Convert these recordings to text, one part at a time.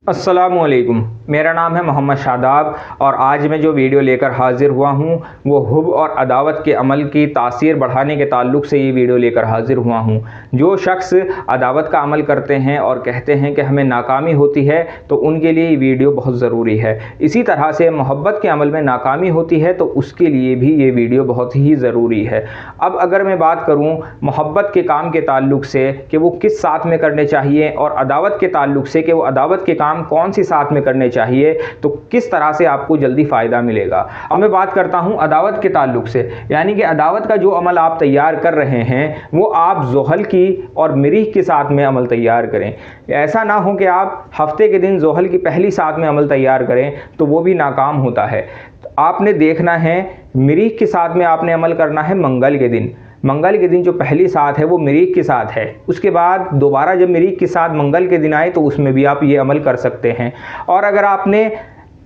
अस्सलामुअलैकुम, मेरा नाम है मोहम्मद शादाब और आज मैं जो वीडियो लेकर हाज़िर हुआ हूँ वो हुब और अदावत के अमल की तासीर बढ़ाने के ताल्लुक़ से ये वीडियो लेकर हाज़िर हुआ हूँ। जो शख्स अदावत का अमल करते हैं और कहते हैं कि हमें नाकामी होती है तो उनके लिए ये वीडियो बहुत ज़रूरी है। इसी तरह से मोहब्बत के अमल में नाकामी होती है तो उसके लिए भी ये वीडियो बहुत ही ज़रूरी है। अब अगर मैं बात करूँ मोहब्बत के काम के ताल्लुक़ से कि वो किस साथ में करने चाहिए और अदावत के ताल्लुक़ से कि वो अदावत के काम कौन सी साथ में करने चाहिए तो किस तरह से आपको जल्दी फ़ायदा मिलेगा। अब मैं बात करता हूं अदावत के ताल्लुक से, यानी कि अदावत का जो अमल आप तैयार कर रहे हैं वो आप ज़ोहल की और मरीख के साथ में अमल तैयार करें। ऐसा ना हो कि आप हफ्ते के दिन ज़ोहल की पहली साथ में अमल तैयार करें तो वो भी नाकाम होता है। तो आपने देखना है मरीख के साथ में आपने अमल करना है मंगल के दिन। मंगल के दिन जो पहली साथ है वो मरीख के साथ है। उसके बाद दोबारा जब मरीख के साथ मंगल के दिन आए तो उसमें भी आप ये अमल कर सकते हैं। और अगर आपने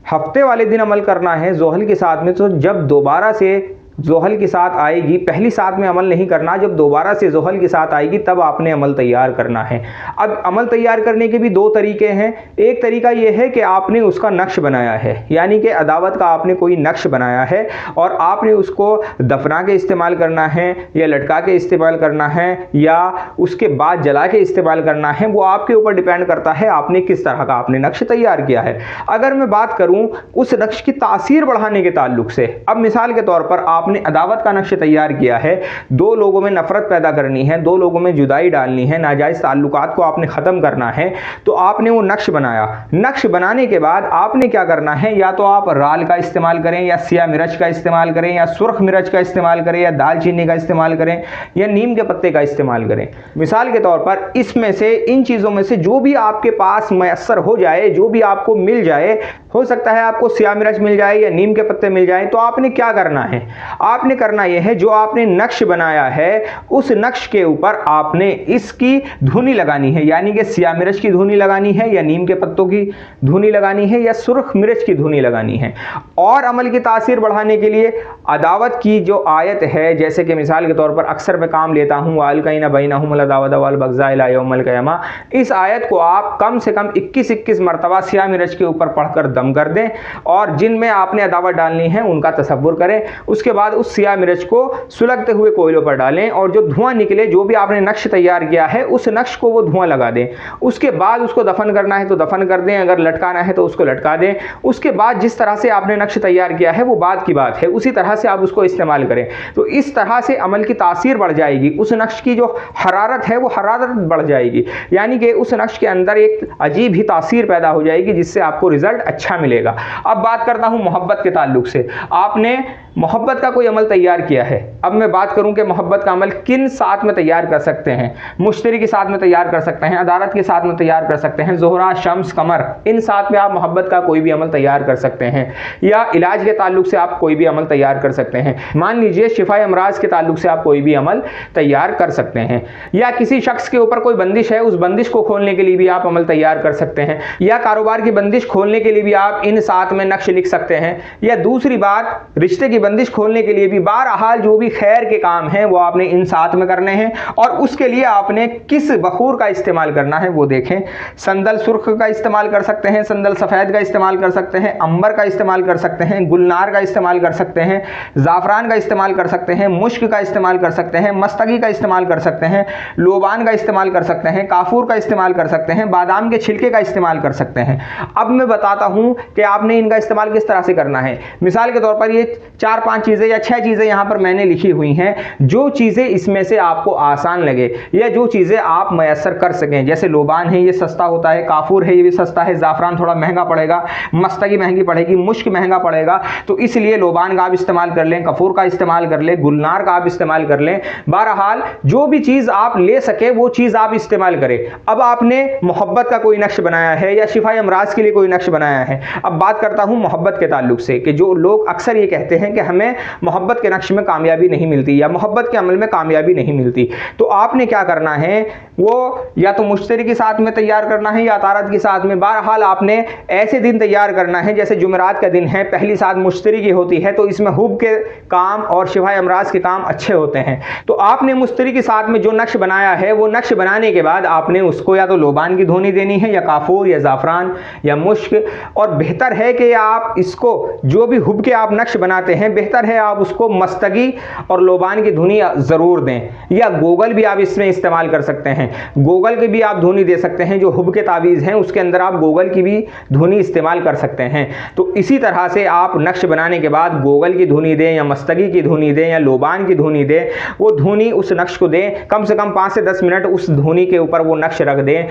हफ्ते वाले दिन अमल करना है ज़ोहल के साथ में तो जब दोबारा से ज़ोहल की साथ आएगी, पहली साथ में अमल नहीं करना, जब दोबारा से ज़ोहल की साथ आएगी तब आपने अमल तैयार करना है। अब अमल तैयार करने के भी दो तरीके हैं। एक तरीका यह है कि आपने उसका नक्श बनाया है, यानी कि अदावत का आपने कोई नक्श बनाया है और आपने उसको दफना के इस्तेमाल करना है या लटका के इस्तेमाल करना है या उसके बाद जला के इस्तेमाल करना है, वो आपके ऊपर डिपेंड करता है आपने किस तरह का आपने नक्श तैयार किया है। अगर मैं बात करूँ उस नक्श की तासीर बढ़ाने के ताल्लुक से, अब मिसाल के तौर पर आपने अदावत का नक्श तैयार किया है, दो लोगों में नफरत पैदा करनी है, दो लोगों में जुदाई डालनी है, नाजायज़ ताल्लुकात को आपने ख़त्म करना है, तो आपने वो नक्श बनाया। नक्श बनाने के बाद आपने क्या करना है, या तो आप राल का इस्तेमाल करें या सिया मिर्च का इस्तेमाल करें या सुर्ख मिर्च का इस्तेमाल करें या दालचीनी का इस्तेमाल करें या नीम के पत्ते का इस्तेमाल करें। मिसाल के तौर पर इसमें से इन चीज़ों में से जो भी आपके पास मैसर हो जाए, जो भी आपको मिल जाए, हो सकता है आपको सिया मिर्च मिल जाए या नीम के पत्ते मिल जाए, तो आपने क्या करना है, आपने करना यह है जो आपने नक्श बनाया है उस नक्श के ऊपर आपने इसकी धुनी लगानी है, यानी कि सिया मिर्च की धुनी लगानी है या नीम के पत्तों की धुनी लगानी है या सुर्ख मिर्च की धुनी लगानी है। और अमल की तासीर बढ़ाने के लिए अदावत की जो आयत है, जैसे कि मिसाल के तौर पर अक्सर मैं काम लेता हूँ वालकैना बैनहुम अदावत वल बग़ज़ा इला यौमिल क़ियामा, इस आयत को आप कम से कम 21 मरतबा सिया मिर्च के ऊपर पढ़कर दम कर दें और जिनमें आपने अदावत डालनी है उनका तसव्वुर करें। उसके बाद उस सिया मिर्च को सुलगते हुए कोयलों पर डालें और जो धुआं निकले, जो भी आपने नक्श तैयार किया है उस नक्श को वो धुआं लगा दें। उसके बाद उसको दफन करना है तो दफन कर दें, अगर लटकाना है तो उसको लटका दें। उसके बाद जिस तरह से आपने नक्श तैयार किया है वो बाद की बात है, उसी तरह से आप उसको इस्तेमाल करें। तो इस तरह से अमल की तासीर बढ़ जाएगी, उस नक्श की जो हरारत है वो हरारत बढ़ जाएगी, यानी कि उस नक्श के अंदर एक अजीब ही तासीर पैदा हो जाएगी जिससे आपको रिजल्ट अच्छा मिलेगा। अब बात करता हूँ मोहब्बत के ताल्लुक से। आपने मोहब्बत का कोई अमल तैयार किया है, अब मैं बात करूं कि मोहब्बत का अमल किन साथ में तैयार कर सकते हैं। मुश्तरी के साथ में तैयार कर सकते हैं, अदालत के साथ में तैयार कर सकते हैं, ज़ोहरा शम्स कमर, इन साथ में आप मोहब्बत का कोई भी अमल तैयार कर सकते हैं। या इलाज के ताल्लुक से आप कोई भी अमल तैयार कर सकते हैं। मान लीजिए शिफाए अमराज के ताल्लुक से आप कोई भी अमल तैयार कर सकते हैं। या किसी शख्स के ऊपर कोई बंदिश है, उस बंदिश को खोलने के लिए भी आप अमल तैयार कर सकते हैं। या कारोबार की बंदिश खोलने के लिए भी आप इन साथ में नक्श लिख सकते हैं। या दूसरी बात, रिश्ते की बंदिश खोलने के लिए भी बहरहाल जो भी खैर के काम हैं वो आपने इन साथ में करने हैं। और उसके लिए आपने किस बखूर का इस्तेमाल करना है वो देखें। संदल सुर्ख का इस्तेमाल कर सकते हैं, संदल सफ़ेद का इस्तेमाल कर सकते हैं, अंबर का इस्तेमाल कर सकते हैं, गुलनार का इस्तेमाल कर सकते हैं, ज़ाफ़रान का इस्तेमाल कर सकते हैं, मुश्क का इस्तेमाल कर सकते हैं, मस्तगी का इस्तेमाल कर सकते हैं, लोबान का इस्तेमाल कर सकते हैं, काफूर का इस्तेमाल कर सकते हैं, बादाम के छिलके का इस्तेमाल कर सकते हैं। अब मैं बताता हूँ कि आपने इनका इस्तेमाल किस तरह से करना है। मिसाल के तौर पर ये 4-5 चीज़ें या 6 चीज़ें यहाँ पर मैंने लिखी हुई हैं। जो चीज़ें इसमें से आपको आसान लगे या जो चीज़ें आप मैसर कर सकें, जैसे लोबान है ये सस्ता होता है, काफूर है ये भी सस्ता है, ज़ाफ़रान थोड़ा महंगा पड़ेगा, मस्तगी महंगी पड़ेगी, मुश्क महंगा पड़ेगा, तो इसलिए लोबान का आप इस्तेमाल कर लें, कफूर का इस्तेमाल कर लें, गुलनार का आप इस्तेमाल कर लें। बहरहाल जो भी चीज़ आप ले सके वो चीज़ आप इस्तेमाल करें। अब आपने मोहब्बत का कोई नक्श बनाया है या शिफाए अमराज के लिए कोई नक्श बनाया है। अब बात करता हूँ मोहब्बत के ताल्लुक से कि जो लोग अक्सर ये कहते हैं कि हमें मोहब्बत के नक्श में कामयाबी नहीं मिलती या मोहब्बत के अमल में कामयाबी नहीं मिलती। तो आपने क्या करना है, वो या तो मुश्तरी के साथ में तैयार करना है या तारत के साथ में। बहरहाल आपने ऐसे दिन तैयार करना है, जैसे जुमेरात का दिन है, पहली साथ मुश्तरी की होती है, तो इसमें हुब के काम और शिफाए अमराज के काम अच्छे होते हैं। तो आपने मुश्तरी के साथ में जो नक्श बनाया है, वो नक्श बनाने के बाद आपने उसको या तो लोबान की धुनी देनी है या काफूर या ज़ाफ़रान या मुश्क, और बेहतर है कि आप इसको जो भी हुब के आप नक्श बनाते हैं, बेहतर है आप उसको मस्तगी और लोबान की धुनी ज़रूर दें, या गोगल भी आप इसमें इस्तेमाल कर सकते हैं। गोगल की भी आप धुनी दे सकते हैं, जो हुब के तावीज़ हैं उसके अंदर आप गोगल की भी धुनी इस्तेमाल कर सकते हैं। तो इसी तरह से आप नक्श बनाने के बाद गोगल की धुनी दें या मस्तगी की धुनी दें या लोबान की धुनी दें, वो धुनी उस नक्श को दें, कम से कम 5 से 10 मिनट उस धुनी के ऊपर वो नक्श रख दें,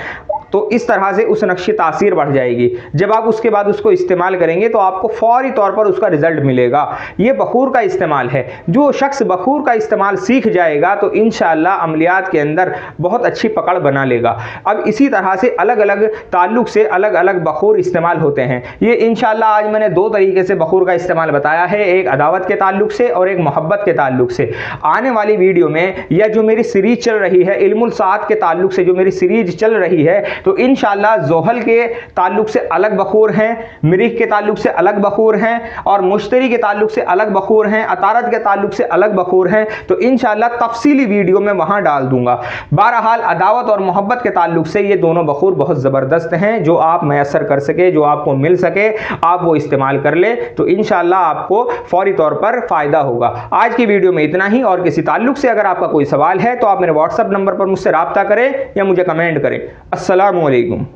तो इस तरह से उस नक्श की तासीर बढ़ जाएगी। जब आप उसके बाद उसको इस्तेमाल करेंगे तो आपको फौरी तौर पर उसका रिजल्ट मिलेगा। ये बखूर का इस्तेमाल है। जो शख्स बखूर का इस्तेमाल सीख जाएगा तो इंशाअल्लाह अमलियात के अंदर बहुत अच्छी पकड़ बना लेगा। अब इसी तरह से अलग अलग ताल्लुक से अलग अलग बखूर इस्तेमाल होते हैं। ये इंशाअल्लाह आज मैंने 2 तरीके से बखूर का इस्तेमाल बताया है, एक अदावत के ताल्लुक से और एक मोहब्बत के ताल्लुक से। आने वाली वीडियो में या जो मेरी सीरीज चल रही है इल्मुल सात के ताल्लुक से, जो मेरी सीरीज चल रही है, तो इंशाअल्लाह ज़ोहल के ताल्लुक से अलग बखूर हैं, मरीख के ताल्लुक से अलग बखूर हैं, और मुश्तरी के ताल्लुक से अलग बखूर हैं, अतारत के ताल्लुक से अलग बखूर हैं। तो इंशाअल्लाह तफसीली वीडियो में वहां डाल दूंगा। बहरहाल अदावत और मोहब्बत के ताल्लुक से ये दोनों बखूर बहुत ज़बरदस्त हैं, जो आप मैसर कर सके, जो आपको मिल सके, आप वो इस्तेमाल कर ले, तो इंशाअल्लाह आपको फौरी तौर पर फ़ायदा होगा। आज की वीडियो में इतना ही, और किसी ताल्लुक से अगर आपका कोई सवाल है तो आप मेरे व्हाट्सएप नंबर पर मुझसे रब्ता करें या मुझे कमेंट करें। अस्सलामु अलैकुम।